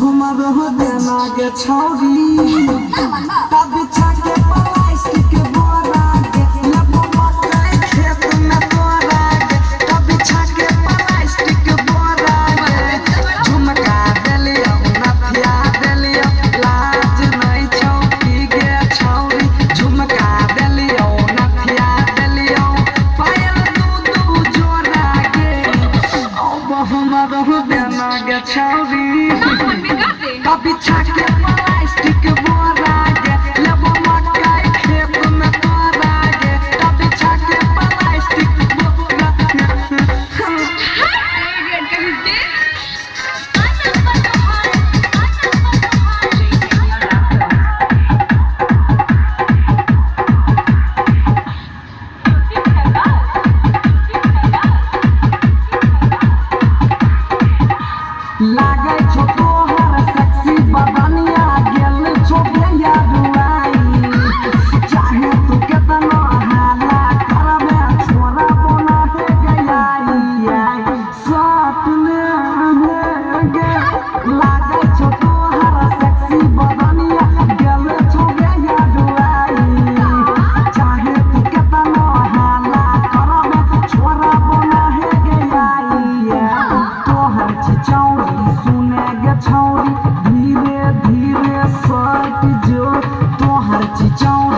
हमार हो देना गे छौरी तब बिछा के प्लास्टिक बोरा गे लपो मकई खेत में तोरा गे तब बिछा के प्लास्टिक बोरा गे झुमका देलियो नथिया देलियो लाज नहीं छौकी गे छौरी झुमका देलियो नथिया देलियो पायल दू जोरा गे अब हमार हो देना गे छौरी कभी छाके